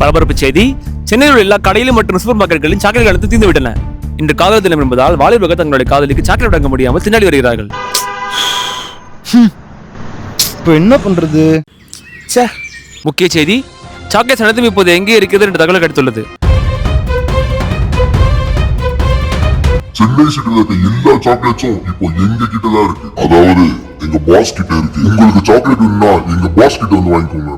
பரபரப்பு செய்தி. சென்னையில் உள்ள எல்லா கடையிலும் மற்றும் சூப்பர் மார்க்கெட்டுகளில் சாக்லேட் எடுத்து தீர்ந்து விட்டன. இன்று காதல் தினம் என்பதால் வாலிபர்கள் தங்களுடைய காதலிக்கு சாக்லேட் வழங்க முடியாமல் திண்டாடி வருகிறார்கள். இப்போ என்ன பண்றது? முக்கிய செய்தி, சாக்லேட் அனைத்தும் இப்போது எங்கே இருக்கிறது என்று தகவல் கிடைத்துள்ளது. சென்னை சிட்டில இருக்க எல்லா சாக்லேட்ஸும் இப்போ எங்க கிட்ட தான் இருக்கு. அதாவது எங்க பாஸ் கிட்ட இருக்கு. உங்களுக்கு சாக்லேட் வேணும்னா எங்க பாஸ் கிட்ட வந்து வாங்கிக்கோங்க.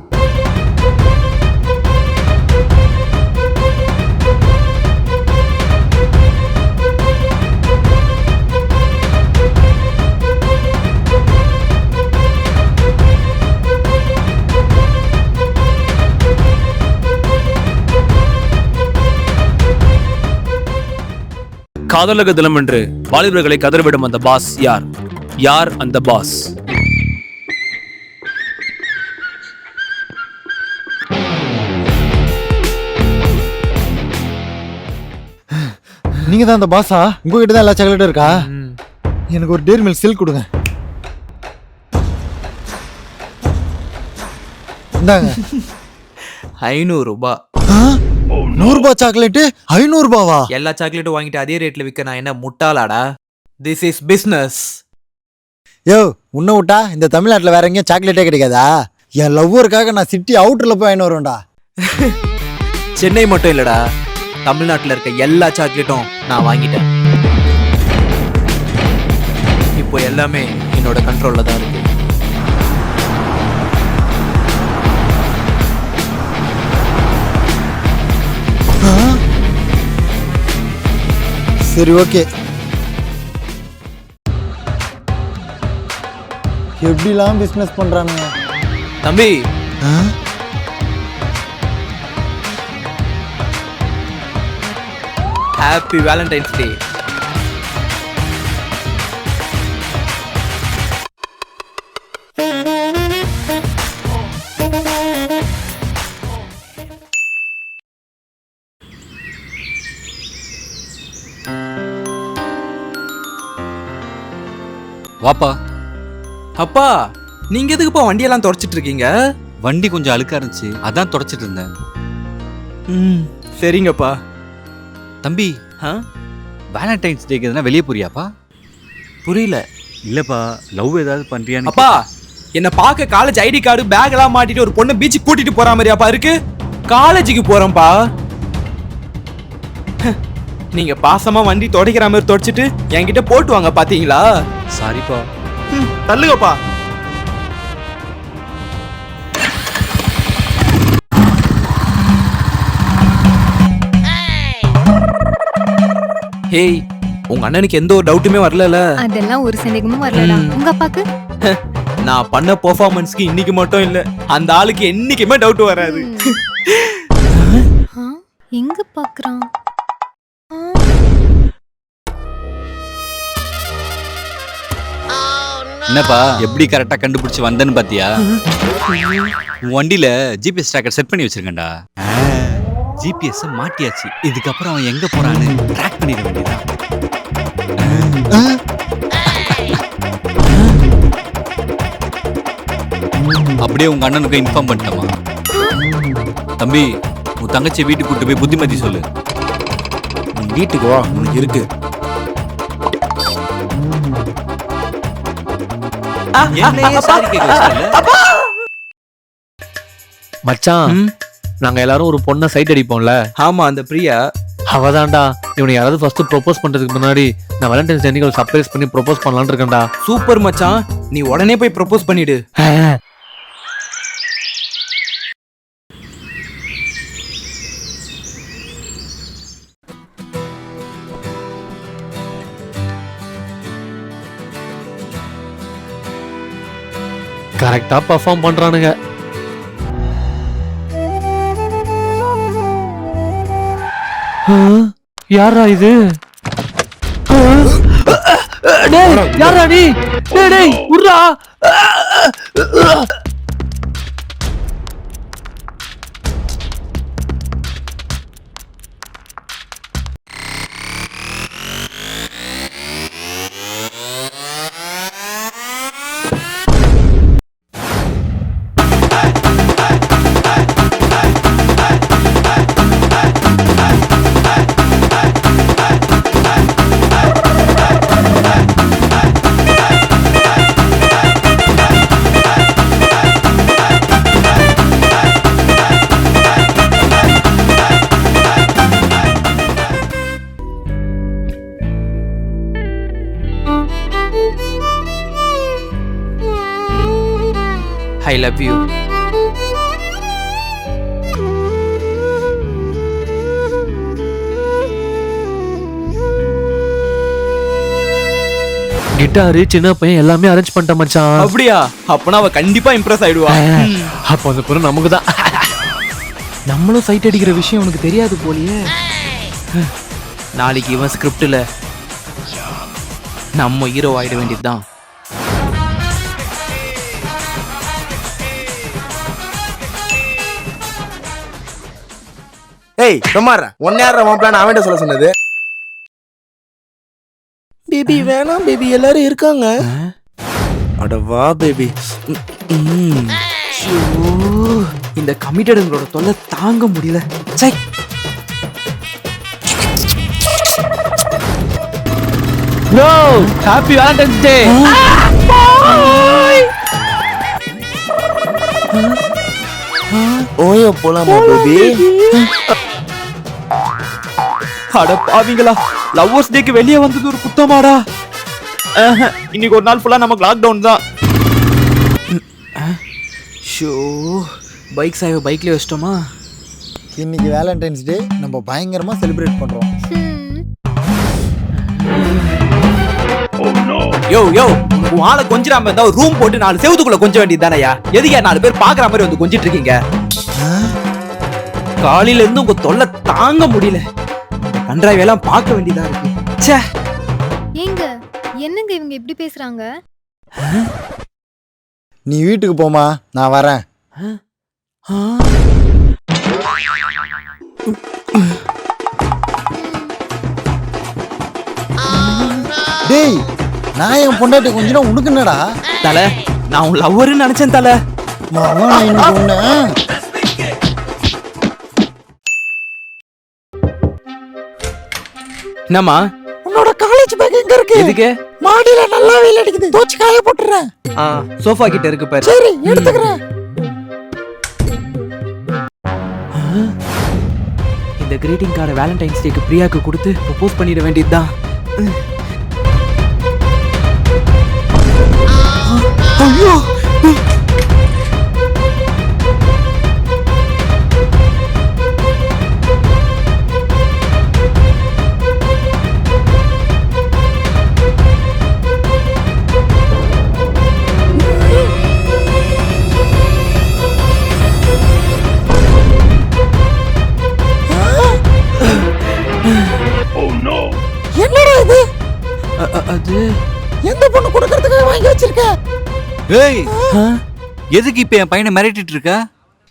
காதலக தினம் என்று வாலிபர்களை கதறிவிடும் அந்த பாஸ் யார்? யார் அந்த பாஸ்? நீங்க தான் அந்த பாஸா? உங்ககிட்ட தான் எல்லா சாக்லேட்டும் இருக்கா? எனக்கு ஒரு டேரி மில்க் சில்க் கொடுங்க. இந்தாங்க. 500 ரூபாய். 100 ரூபாய் சாக்லேட்டு 500 ரூபாவா? எல்லா சாக்லேட்டும் வாங்கிட்டு அதே ரேட்ல விற்க நான் என்ன முட்டாளாடா? This is business. யோ, உன்னை விட்டா இந்த தமிழ்நாட்டில் வேற எங்கேயும் சாக்லேட்டே கிடைக்காதா? என் லவ்வருக்காக நான் சிட்டி அவுட்டர்ல போய் 500 வரும்டா. சென்னை மட்டும் இல்லடா, தமிழ்நாட்டில் இருக்க எல்லா சாக்லேட்டும் நான் வாங்கிட்டேன். இப்போ எல்லாமே என்னோட கண்ட்ரோல்ல தான் இருக்கு. சரி, ஓகே. எப்படிலாம் பிசினஸ் பண்றானுங்க தம்பி. ஹாப்பி வேலண்டைன்ஸ் டே. வாப்பா. அப்பா, நீங்க எதுக்குப்பா வண்டியெல்லாம் தொடச்சிட்டு இருக்கீங்க? வண்டி கொஞ்சம் அழுக்கா இருந்துச்சு, அதான் தொடச்சிட்டு இருந்தேன். சரிங்கப்பா. தம்பி, வேலண்டைன்ஸ் டேக்கு எதுனா வெளியே போறியாப்பா? புரியல. இல்லப்பா, லவ் ஏதாவது பண்றியான்னு. அப்பா, என்ன பார்க்க காலேஜ் ஐடி கார்டு பேக் எல்லாம் மாட்டிட்டு ஒரு பொண்ணு பீச்சுக்கு கூட்டிட்டு போற மாதிரியாப்பா இருக்கு? காலேஜுக்கு போறேன்ப்பா. நீங்க பாசமா வண்டி துடைக்கிற மாதிரி தொடச்சிட்டு என்கிட்ட போட்டு வாங்க பாத்தீங்களா? சாரிப்பா. தள்ளுங்கப்பா. ஹேய், உங்க அண்ணனுக்கு எந்த ஒரு டவுட்டுமே வரல? அதெல்லாம் ஒரு சந்தேகமும் வரலடா. உங்க அப்பாக்கு நான் பண்ண பெர்ஃபார்மன்ஸ்க்கு இன்னைக்கு மட்டும் இல்ல, அந்த ஆளுக்கு என்னைக்குமே டவுட் வராது. எங்க பாக்குறான்? என்னப்பா, எப்படி கரெக்டா கண்டுபிடிச்சு வந்தேன்னு பாத்தியா? உன் வண்டியில ஜிபிஎஸ் ட்ராக்கர் செட் பண்ணி வச்சிருக்கேன்டா. ஜிபிஎஸ் மாட்டியாச்சு. இதுக்கப்புறம் அவன் எங்க போறான்னு ட்ராக் பண்ணிட வேண்டியதான். அப்படியே உங்க அண்ணனுக்கு இன்ஃபார்ம் பண்ணிட்டமா? தம்பி, உன் தங்கச்சி வீட்டுக்கு கூட்டு போய் புத்திமதி சொல்லு. வீட்டுக்கு வா, உனக்கு இருக்கு. மச்சான், நாங்க எல்லாரும் ஒரு பொண்ணை சைட் அடிப்போம்ல. ஆமா, அந்த பிரியா அவதான்டா. இவனை யாராவது ஃபர்ஸ்ட் ப்ரோபோஸ் பண்றதுக்கு முன்னாடி நான் வேலண்டைன்ஸ் டே ஒரு சர்ப்ரைஸ் பண்ணி ப்ரோபோஸ் பண்ணலாம்னு இருக்கேன்டா. சூப்பர் மச்சான், நீ உடனே போய் ப்ரோபோஸ் பண்ணிடு. கரெக்டா பெர்ஃபார்ம் பண்றானுங்க. யாரா இது? யாரா நீ? டேய் உர்ரா. I love you. கிட்டாரு சின்ன பையன் எல்லாமே அரேஞ்ச் பண்ணிட்ட மச்சான். அப்படியா? அப்பனா அவ கண்டிப்பா இம்ப்ரெஸ் ஆயிடுவா. அப்போ அந்த பொண்ணு நமக்கு தான். நம்மளும் சைட் அடிக்கிற விஷயம் உனக்கு தெரியாது போலியே. நாளைக்கு இவன் ஸ்கிரிப்ட்ல நம்ம ஹீரோ ஆயிட வேண்டியதுதான். ஏய் சும்மாறா, ஒன்னு யாரா உன் பிளான் அவன்கிட்ட சொல்ல சொன்னது? பேபி வேணாம் பேபி, எல்லாரும் இருக்காங்க. அட வா பேபி. இந்த கமிட்டடுங்களோட தொல்லை தாங்க முடியல. சை. ப்ரோ ஹாப்பி வேலண்டைன்ஸ் டே. ஓயோ போலாமா பேபி? அட பாவிங்களா, லவ்வர்ஸ் டேக்கு வெளியே வந்தது ஒரு குத்தமாடா. இன்னைக்கு ஒரு நாள் ஃபுல்லா நமக்கு லாக்டவுன் தான். ஷோ பைக் சாய்வை பைக்ல வச்சிட்டோமா? இன்னைக்கு வேலண்டைன்ஸ் டே நம்ம பயங்கரமா செலிப்ரேட் பண்றோம். யோ யோ, உன் ஆளை கொஞ்சிராம இருந்தா ஒரு ரூம் போட்டு 4 செவத்துக்குள்ள கொஞ்ச வேண்டியது தானயா? எதுக்கே 4 பேர் பாக்குற மாதிரி வந்து கொஞ்சிட்டு இருக்கீங்க? காலையில இருந்து உங்க தொல்லை தாங்க முடியல. கன்றாய் எல்லாம் பார்க்க வேண்டியதா இருக்கு. ச்சே. ஏங்க என்னங்க இவங்க இப்படி பேசுறாங்க? நீ வீட்டுக்கு போமா, நான் வரேன். டேய், நான் என் பொண்டாட்டி கொஞ்சம் உனக்கு என்னடா? தல, நான் உன் லவ்வர்னு நினைச்சேன் தல. நான் இன்னைக்கு ஒண்ணு. என்னம்மா? உன்னோட காலேஜ் பேக் எங்க இருக்கு? எதுக்கு? மாடியில நல்லா வெயில் அடிக்குது, தோச்சு காய போட்டுறேன். சோஃபா கிட்ட இருக்கு பாரு. சரி எடுத்துக்கிறேன். இந்த கிரீட்டிங் கார்டை வேலண்டைன்ஸ் டேக்கு பிரியாக்கு கொடுத்து ப்ரொபோஸ் பண்ணிட வேண்டியதுதான். ஐயோ, என்னடா இது? அது எந்த பொண்ணு கொடுக்கறதுக்கு வாங்கி வச்சிருக்க? ஏய், எதுக்கு இப்ப என் பையனை மிரட்டிட்டு இருக்க?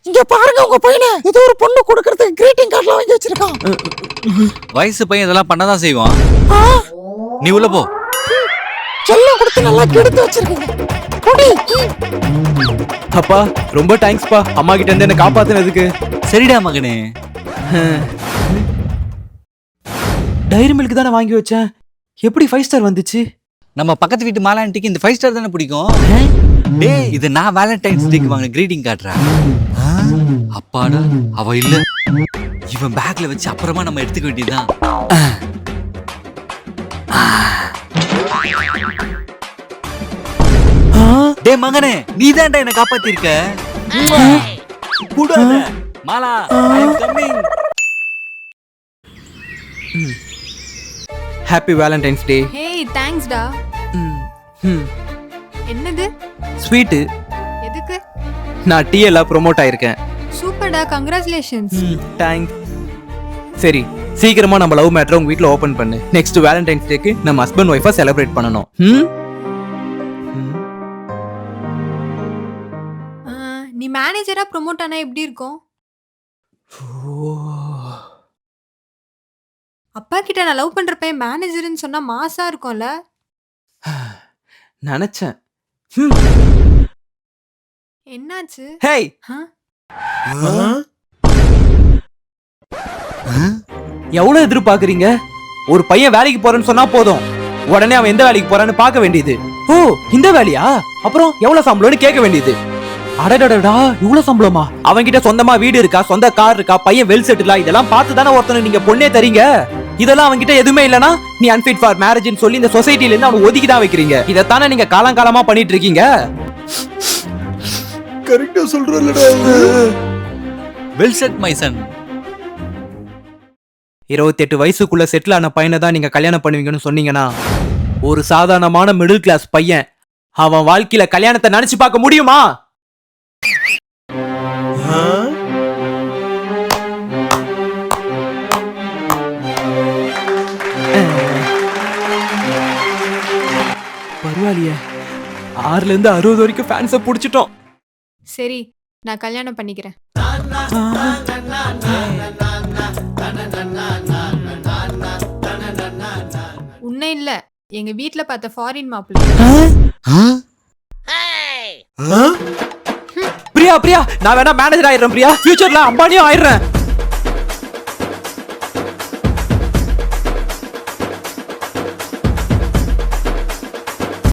இங்க பாருங்க உங்க பையனை, இது ஒரு பொண்ணு கொடுக்கறதுக்கு கிரீட்டிங் கார்ட்லாம் வாங்கி வச்சிருக்கான். வயசு பையன் இதெல்லாம் பண்ணதான் செய்வான். நீ உள்ள போ. செல்லம் கொடுத்து நல்லா கெடுத்து வச்சிருக்கீங்க. போடி. அப்பா ரொம்ப தேங்க்ஸ்ப்பா, அம்மா கிட்ட இருந்து என்ன காப்பாத்துனதுக்கு. சரிடா மகனே. டைரி மில்க் தானே வாங்கி வச்சேன், எப்படி 5 ஸ்டார் வந்துச்சு? நம்ம பக்கத்து வீட்டு மாலாண்டிக்கு இந்த 5 ஸ்டார் தானே பிடிக்கும். டேய், இது நான் வேலண்டைன்ஸ் டேக்கு வாங்கின கிரீட்டிங் கார்டுறா. அப்பாடா, அவ இல்ல. இவன் பேக்ல வச்சு அப்புறமா நம்ம எடுத்துக்க வேண்டியதுதான். டேய் மகனே, நீதான்டா என்ன காப்பாத்திருக்க. கூடாத Mala, I am coming. Happy Valentine's day. Hey thanks டா. என்னது? ஸ்வீட். எதுக்கு? நான் டிஎல்ல ப்ரோமோட் ஆயிருக்கேன். சூப்பர்டா, கங்க்ராச்சுலேஷன்ஸ். தேங்க்ஸ். சரி, சீக்கிரமா நம்ம லவ் மேட்டரை உங்க வீட்ல ஓபன் பண்ணு. நெக்ஸ்ட் வேலண்டைன்ஸ் டேக்கு நம்ம ஹஸ்பண்ட் ஒய்ஃபா செலிப்ரேட் பண்ணனும். நீ மேனேஜரா ப்ரோமோட் ஆனா எப்படி இருக்கும்? அப்பா கிட்ட நான் லவ் பண்ற பையன் மேனேஜர்னு சொன்னா மாசா இருக்கும்ல? நினைச்சேன். என்னாச்சு? ஹேய், எவ்வளவு எதிர்பார்க்கறீங்க? ஒரு பையன் வேலைக்கு போறேன்னு சொன்னா போதும், உடனே அவன் எந்த வேலைக்கு போறான்னு பார்க்க வேண்டியது. ஓ, இந்த வேலையா? அப்புறம் எவ்வளவு சம்பளம்னு கேட்க வேண்டியது. அடடடடா, இவ்வளவு சம்பளமா? அவன்கிட்ட சொந்தமா வீடு இருக்கா, சொந்த கார் இருக்கா, பையன் வெல் செட்டிலா, இதெல்லாம் பார்த்து தானே ஒருத்தனை நீங்க பொண்ணே தரீங்க. இதெல்லாம் அவன்கிட்ட எதுவுமே இல்லனா நீ அன்ஃபிட் ஃபார் மேரேஜ்னு சொல்லி இந்த சொசைட்டில இருந்து அவனை ஒதுக்கி தான் வைக்கிறீங்க. இதைத்தானே நீங்க காலங்காலமா பண்ணிட்டு இருக்கீங்க. கரெக்டா சொல்றலடா வெல் செட் மை சன். 28 வயசுக்குள்ள செட்டில் ஆன பையனை தான் நீங்க கல்யாணம் பண்ணுவீங்கன்னு சொன்னீங்கன்னா ஒரு சாதாரணமான மிடில் கிளாஸ் பையன் அவன் வாழ்க்கையில கல்யாணத்தை நினைச்சு பார்க்க முடியுமா? பரவாயில்லையே, 6ல இருந்து 60 வரைக்கும் ஃபேன்ஸை புடிச்சிட்டோம். சரி, நான் கல்யாணம் பண்ணிக்கிறேன். உன்னை இல்ல, எங்க வீட்ல பார்த்த ஃபாரின் மாப்பிள்ளை. பிரியா பிரியா, நான் வேணா மேனேஜர் ஆயிடுறேன் பிரியா, ஃபியூச்சர்ல அம்பானியும் ஆயிடுறேன்.